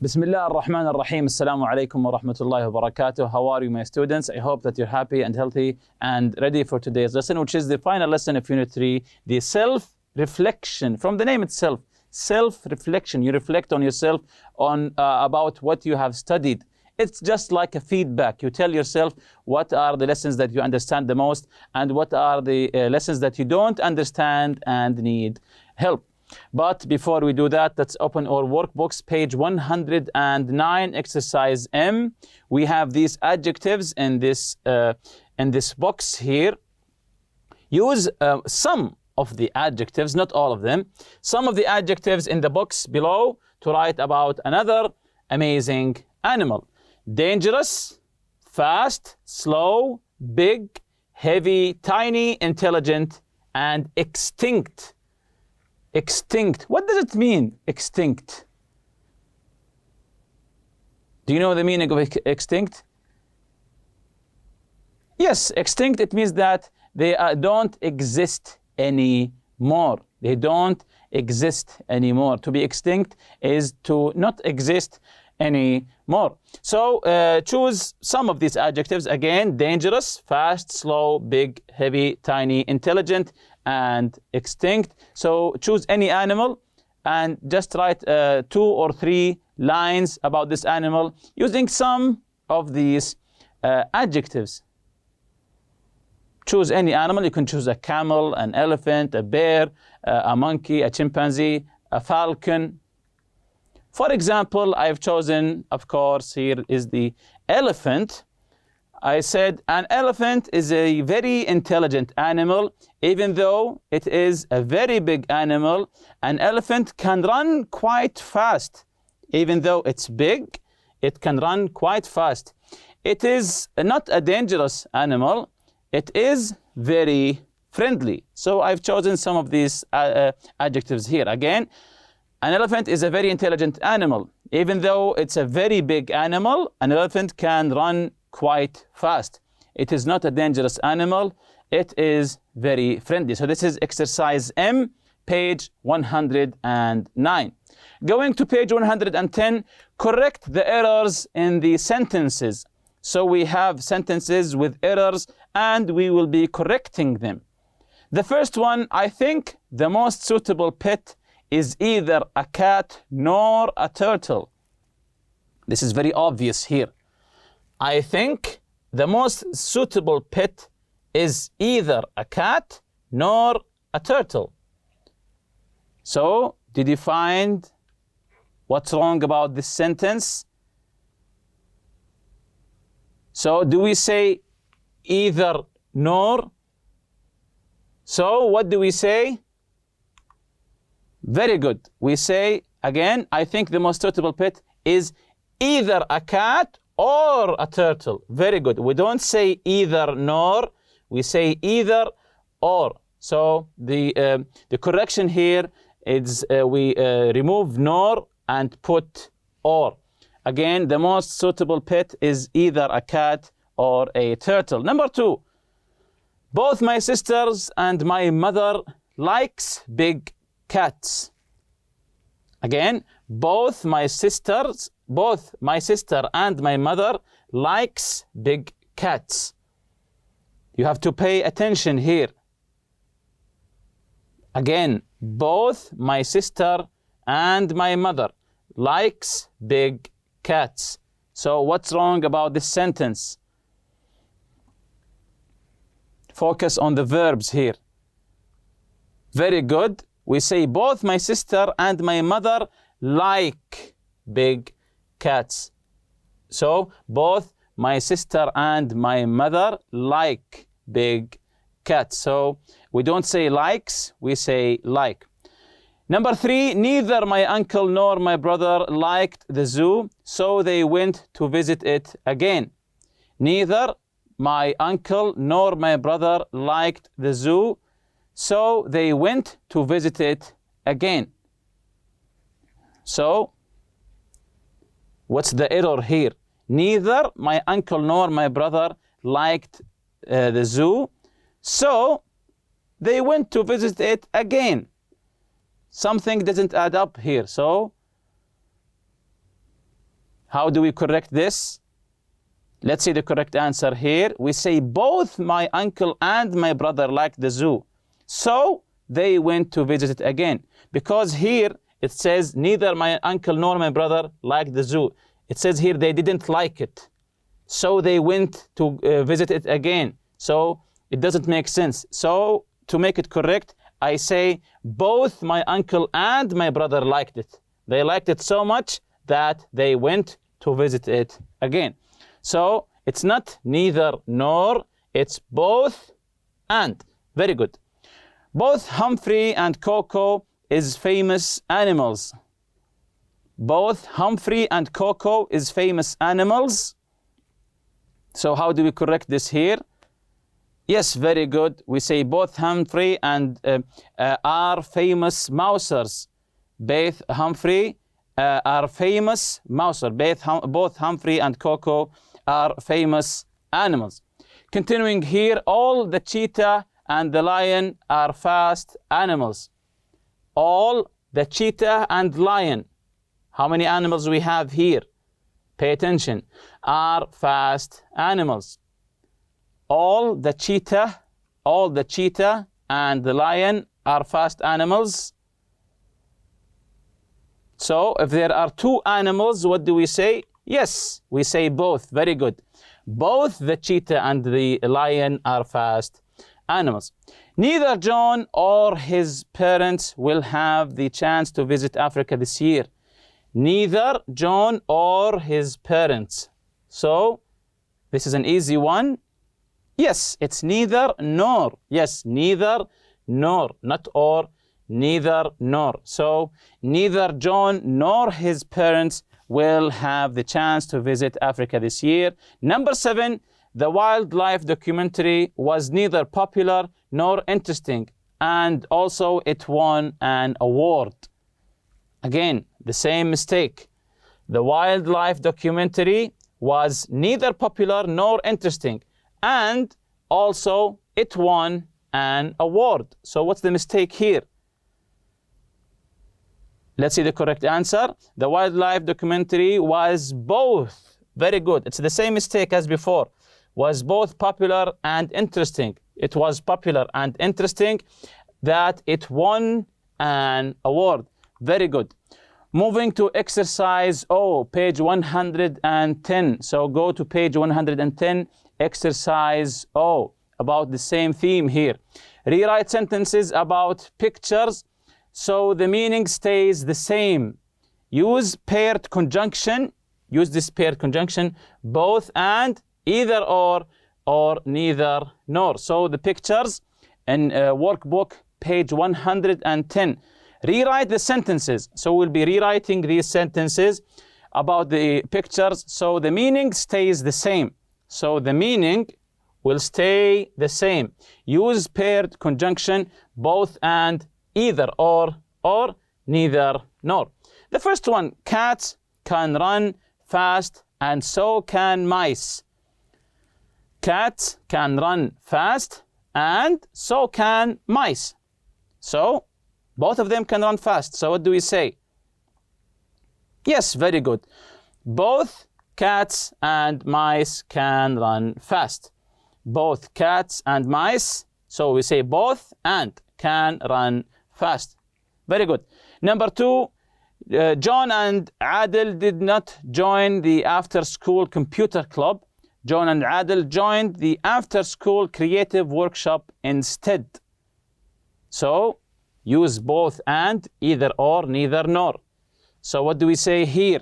بسم الله الرحمن الرحيم. السلام عليكم ورحمة الله وبركاته. How are you, my students? I hope that you're happy and healthy and ready for today's lesson, which is the final lesson of Unit 3, the self-reflection. From the name itself, self-reflection. You reflect on yourself, on about what you have studied. It's just like a feedback. You tell yourself what are the lessons that you understand the most and what are the lessons that you don't understand and need help. But before we do that, let's open our workbooks, page 109, exercise M. We have these adjectives in this box here. Use some of the adjectives, not all of them, some of the adjectives in the box below to write about another amazing animal. Dangerous, fast, slow, big, heavy, tiny, intelligent, and extinct. Extinct. What does it mean, extinct? Do you know the meaning of extinct? Yes, extinct, it means that they don't exist anymore. They don't exist anymore. To be extinct is to not exist anymore. So choose some of these adjectives. Again, dangerous, fast, slow, big, heavy, tiny, intelligent, and extinct. So choose any animal and just write 2 or 3 lines about this animal using some of these adjectives. Choose any animal. You can choose a camel, an elephant, a bear, a monkey, a chimpanzee, a falcon. For example, I've chosen, of course, here is the elephant. I said an elephant is a very intelligent animal. Even though it is a very big animal, an elephant can run quite fast. Even though it's big, it can run quite fast. It is not a dangerous animal. It is very friendly. So I've chosen some of these adjectives here. Again, an elephant is a very intelligent animal. Even though it's a very big animal, an elephant can run quite fast. It is not a dangerous animal. It is very friendly. So this is exercise M, page 109. Going to page 110, correct the errors in the sentences. So we have sentences with errors and we will be correcting them. The first one, I think the most suitable pet is either a cat nor a turtle. This is very obvious here. I think the most suitable pet is either a cat nor a turtle. So, did you find what's wrong about this sentence? So, do we say either nor? So, what do we say? Very good. We say, again, I think the most suitable pet is either a cat or a turtle. Very good. We don't say either nor. We say either or. So the correction here is we remove nor and put or. Again, the most suitable pet is either a cat or a turtle. Number 2, both my sisters and my mother likes big cats. Again, both my sister and my mother likes big cats. You have to pay attention here. Again, both my sister and my mother likes big cats. So what's wrong about this sentence? Focus on the verbs here. Very good. We say both my sister and my mother like big cats. So both my sister and my mother like big cats. So we don't say likes, we say like. Number 3, neither my uncle nor my brother liked the zoo, so they went to visit it again. Neither my uncle nor my brother liked the zoo, so they went to visit it again. So, what's the error here? Neither my uncle nor my brother liked the zoo, so they went to visit it again. Something doesn't add up here. So How do we correct this? Let's see the correct answer here. We say both my uncle and my brother liked the zoo, so they went to visit it again. Because here it says neither my uncle nor my brother liked the zoo. It says here they didn't like it, so they went to visit it again. So it doesn't make sense. So to make it correct, I say both my uncle and my brother liked it. They liked it so much that they went to visit it again. So it's not neither nor, it's both and. Very good. Both Humphrey and Coco is famous animals. Both Humphrey and Coco is famous animals. So how do we correct this here? Yes, very good. We say both Humphrey and are famous mousers. Both Humphrey are famous mouser. Both Humphrey and Coco are famous animals. Continuing here, all the cheetah and the lion are fast animals. All the cheetah and lion. How many animals we have here? Pay attention. Are fast animals. All the cheetah and the lion are fast animals. So if there are two animals, what do we say? Yes, we say both. Very good. Both the cheetah and the lion are fast animals. Neither John or his parents will have the chance to visit Africa this year. Neither John or his parents. So this is an easy one. Yes, it's neither nor. Yes, neither nor, not or, neither nor. So neither John nor his parents will have the chance to visit Africa this year. Number 7, the wildlife documentary was neither popular nor interesting, and also it won an award. Again, the same mistake. The wildlife documentary was neither popular nor interesting, and also it won an award. So what's the mistake here? Let's see the correct answer. The wildlife documentary was both. Very good. It's the same mistake as before. Was both popular and interesting. It was popular and interesting that it won an award. Very good. Moving to exercise O, page 110. So go to page 110, exercise O, about the same theme here. Rewrite sentences about pictures so the meaning stays the same. Use paired conjunction. Use this paired conjunction, both and, either or neither nor. So the pictures in workbook, page 110. Rewrite the sentences. So we'll be rewriting these sentences about the pictures so the meaning stays the same. So the meaning will stay the same. Use paired conjunction, both and, either or neither nor. The first one, cats can run fast and so can mice. Cats can run fast and so can mice. So both of them can run fast. So what do we say? Yes, very good. Both cats and mice can run fast. Both cats and mice. So we say both and can run fast. Very good. Number 2, John and Adel did not join the after-school computer club. John and Adel joined the after-school creative workshop instead. So use both and, either or, neither nor. So what do we say here?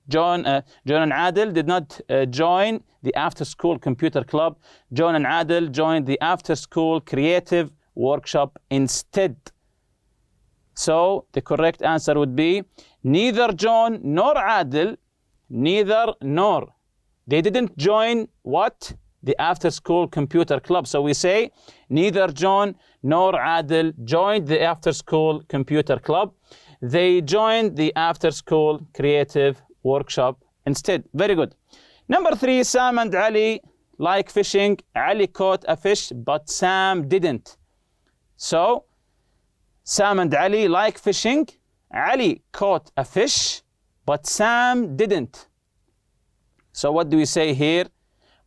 John and Adel did not join the after-school computer club. John and Adel joined the after-school creative workshop instead. So the correct answer would be neither John nor Adel, neither nor. They didn't join what? The after-school computer club. So we say neither John nor Adel joined the after-school computer club. They joined the after-school creative workshop instead. Very good. Number 3, Sam and Ali like fishing. Ali caught a fish, but Sam didn't. So Sam and Ali like fishing. Ali caught a fish, but Sam didn't. So what do we say here?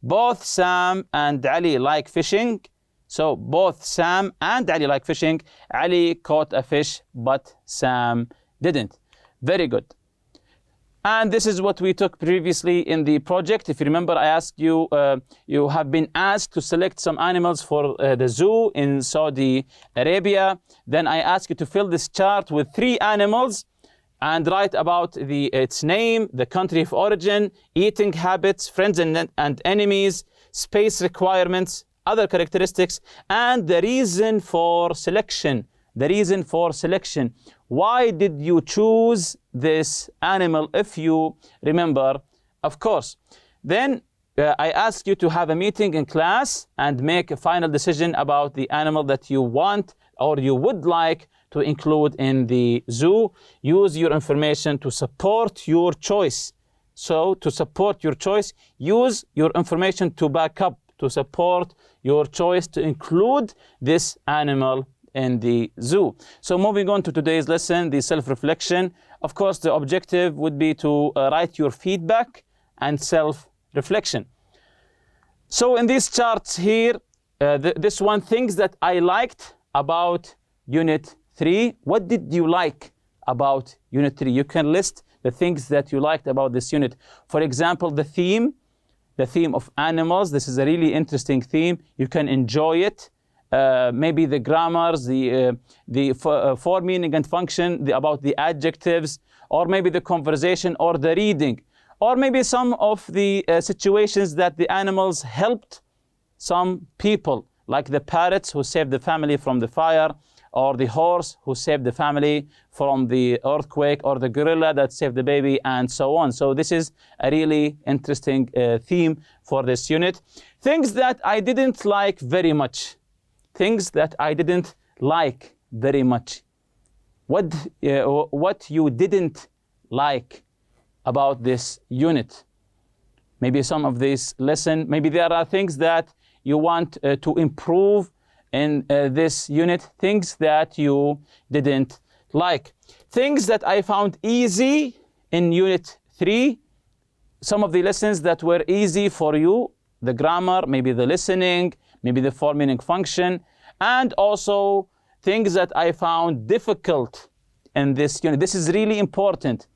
Both Sam and Ali like fishing. So both Sam and Ali like fishing. Ali caught a fish, but Sam didn't. Very good. And this is what we took previously in the project. If you remember, I asked you, you have been asked to select some animals for the zoo in Saudi Arabia. Then I asked you to fill this chart with 3 animals and write about its name, the country of origin, eating habits, friends and enemies, space requirements, other characteristics, and the reason for selection. The reason for selection. Why did you choose this animal, if you remember, of course. Then I asked you to have a meeting in class and make a final decision about the animal that you want or you would like to include in the zoo. Use your information to support your choice. So to support your choice, use your information to back up, to support your choice to include this animal in the zoo. So moving on to today's lesson, the self-reflection. Of course, the objective would be to write your feedback and self-reflection. So in these charts here, this one, things that I liked about Unit 3. What did you like about Unit 3? You can list the things that you liked about this unit. For example, the theme of animals. This is a really interesting theme. You can enjoy it. Maybe the grammars, the form, meaning, and function, about the adjectives, or maybe the conversation or the reading, or maybe some of the situations that the animals helped some people, like the parrots who saved the family from the fire, or the horse who saved the family from the earthquake, or the gorilla that saved the baby, and so on. So this is a really interesting theme for this unit. Things that I didn't like very much. Things that I didn't like very much. What you didn't like about this unit. Maybe some of this lesson, maybe there are things that you want to improve in this unit, things that you didn't like. Things that I found easy in Unit 3, some of the lessons that were easy for you, the grammar, maybe the listening, maybe the form, meaning, function, and also things that I found difficult in this unit. This is really important.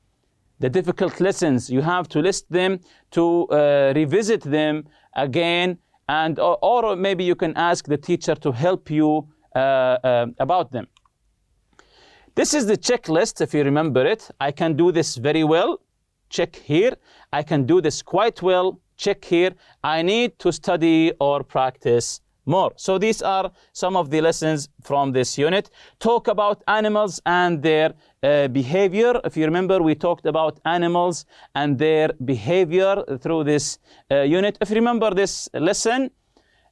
The difficult lessons, you have to list them, to revisit them again, and or maybe you can ask the teacher to help you about them. This is the checklist, if you remember it. I can do this very well, check here. I can do this quite well, check here. I need to study or practice more. So these are some of the lessons from this unit. Talk about animals and their behavior. If you remember, we talked about animals and their behavior through this unit. If you remember this lesson,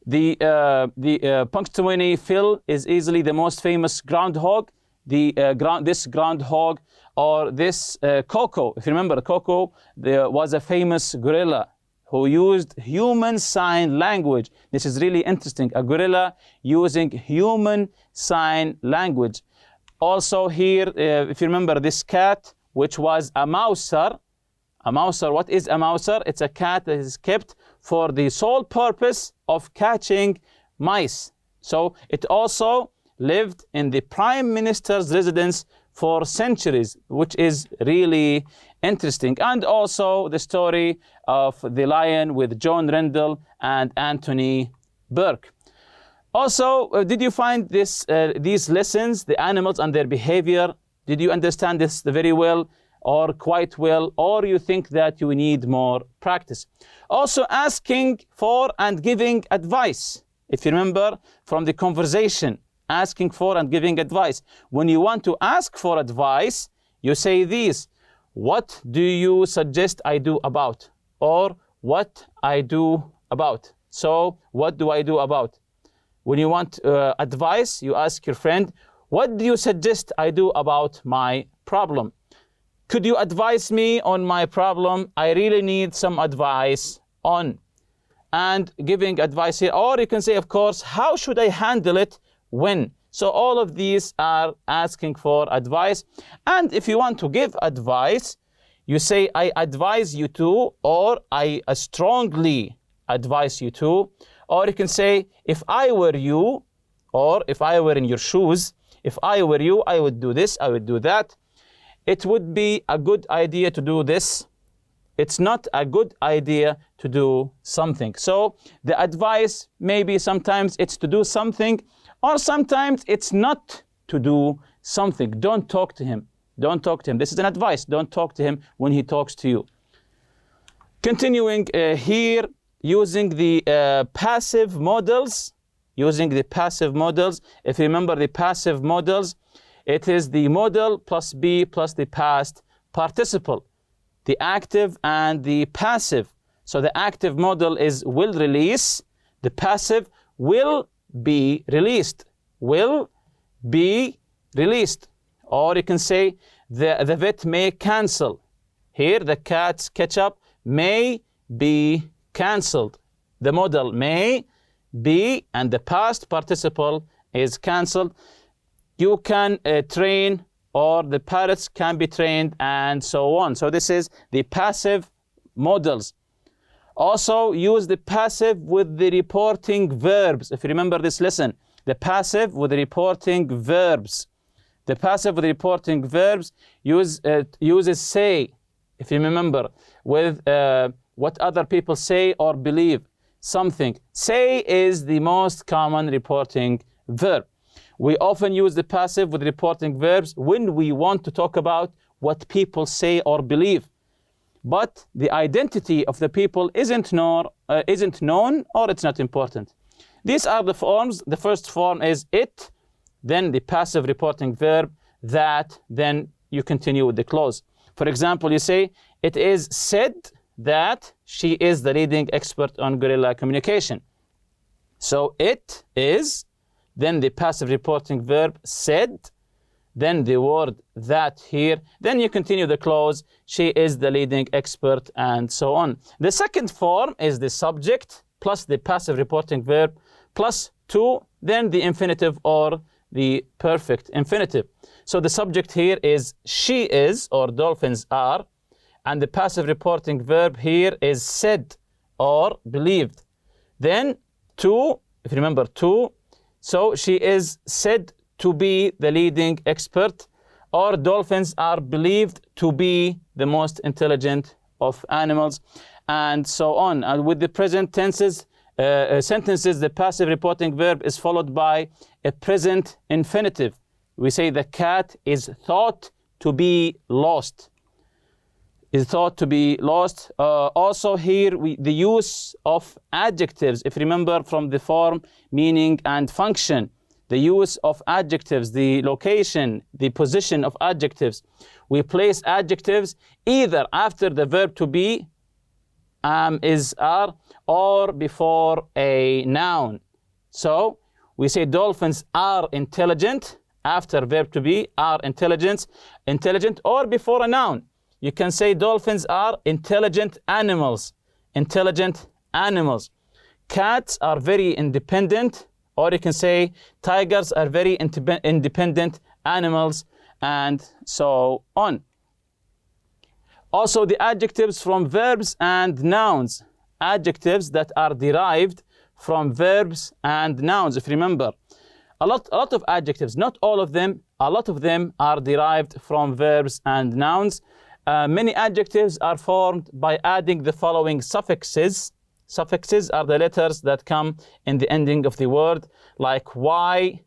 the Punxsutawney Phil is easily the most famous groundhog. This groundhog, or this Coco, if you remember, Coco, there was a famous gorilla who used human sign language. This is really interesting, a gorilla using human sign language. Also here, if you remember, this cat, which was a mouser. A mouser, what is a mouser? It's a cat that is kept for the sole purpose of catching mice. So it also lived in the Prime Minister's residence for centuries, which is really interesting. And also the story of the lion with John Rendell and Anthony Burke. Also, did you find these lessons, the animals and their behavior, did you understand this very well or quite well, or you think that you need more practice? Also, asking for and giving advice. If you remember from the conversation, asking for and giving advice. When you want to ask for advice, you say these: what do you suggest I do about? Or what I do about. So what do I do about? When you want advice, you ask your friend, what do you suggest I do about my problem? Could you advise me on my problem? I really need some advice on. And giving advice here. Or you can say, of course, how should I handle it when? So all of these are asking for advice. And if you want to give advice, you say, I advise you to, or I strongly advise you to. Or you can say, if I were you, or if I were in your shoes, if I were you, I would do this, I would do that. It would be a good idea to do this. It's not a good idea to do something. So the advice, maybe sometimes it's to do something, or sometimes it's not to do something. Don't talk to him. Don't talk to him. This is an advice. Don't talk to him when he talks to you. Continuing here, using the passive models. Using the passive models. If you remember the passive models, it is the modal plus be plus the past participle, the active and the passive. So the active model is will release. The passive will be released. Will be released. Or you can say the vet may cancel. Here the cat's ketchup may be cancelled. The modal may be and the past participle is cancelled. You can train, or the parrots can be trained, and so on. So this is the passive models. Also use the passive with the reporting verbs. If you remember this lesson, the passive with the reporting verbs. The passive with the reporting verbs uses say, if you remember, with what other people say or believe something. Say is the most common reporting verb. We often use the passive with reporting verbs when we want to talk about what people say or believe. But the identity of the people isn't known or it's not important. These are the forms. The first form is it, then the passive reporting verb, that, then you continue with the clause. For example, you say, it is said that she is the leading expert on guerrilla communication. So it is, then the passive reporting verb said, then the word that here, then you continue the clause, she is the leading expert, and so on. The second form is the subject plus the passive reporting verb plus to, then the infinitive or the perfect infinitive. So the subject here is she is, or dolphins are, and the passive reporting verb here is said or believed. Then to, if you remember to, so she is said to be the leading expert, or dolphins are believed to be the most intelligent of animals, and so on. And with the present tenses, sentences, the passive reporting verb is followed by a present infinitive. We say the cat is thought to be lost. Is thought to be lost. Also here, the use of adjectives. If you remember from the form, meaning and function, the use of adjectives, the location, the position of adjectives. We place adjectives either after the verb to be, is, are, or before a noun. So we say dolphins are intelligent after verb to be, are intelligent, or before a noun. You can say dolphins are intelligent animals, intelligent animals. Cats are very independent, or you can say tigers are very independent animals, and so on. Also the adjectives from verbs and nouns. Adjectives that are derived from verbs and nouns. If you remember, a lot of adjectives, not all of them, a lot of them are derived from verbs and nouns. Many adjectives are formed by adding the following suffixes. Suffixes are the letters that come in the ending of the word, like Y,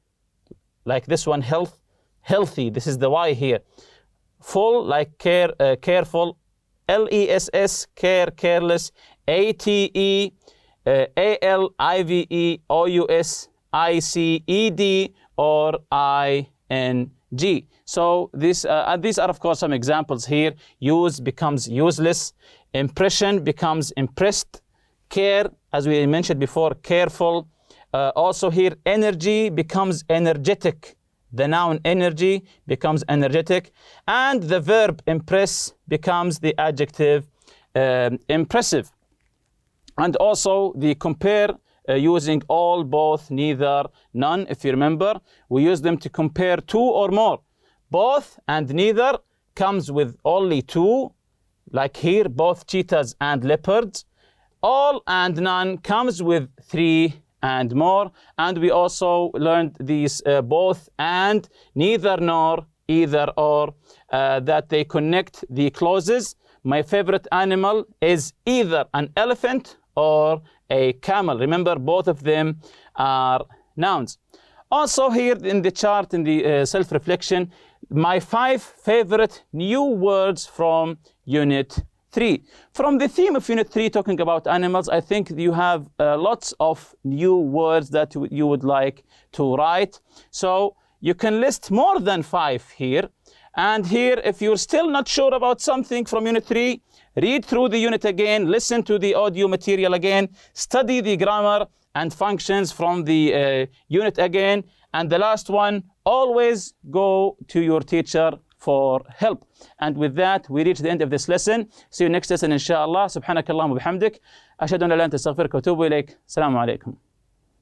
like this one, health, healthy, this is the Y here. Full, like care, careful. LESS, care, careless. ATE, ALIVE, OUS, ICED, or ING. So these are of course some examples here. Use becomes useless. Impression becomes impressed. Care, as we mentioned before, careful. Also here, energy becomes energetic. The noun energy becomes energetic. And the verb impress becomes the adjective impressive. And also the compare, using all, both, neither, none. If you remember, we use them to compare two or more. Both and neither comes with only two. like here, both cheetahs and leopards. All and none comes with 3 and more. And we also learned these both and, neither nor, either or, that they connect the clauses. My favorite animal is either an elephant or a camel. Remember, both of them are nouns. Also here in the chart, in the self-reflection, my 5 favorite new words from Unit 3. From the theme of Unit 3, talking about animals, I think you have lots of new words that you would like to write. So you can list more than 5 here. And here, if you're still not sure about something from Unit 3, read through the unit again, listen to the audio material again, study the grammar and functions from the unit again. And the last one, always go to your teacher for help. And with that, we reach the end of this lesson. See you next lesson, inshallah. Subhanakallahumma bihamdik. Ashhadu an la ilaha illa anta astaghfiruka wa atubu ilayk. Assalamu alaikum.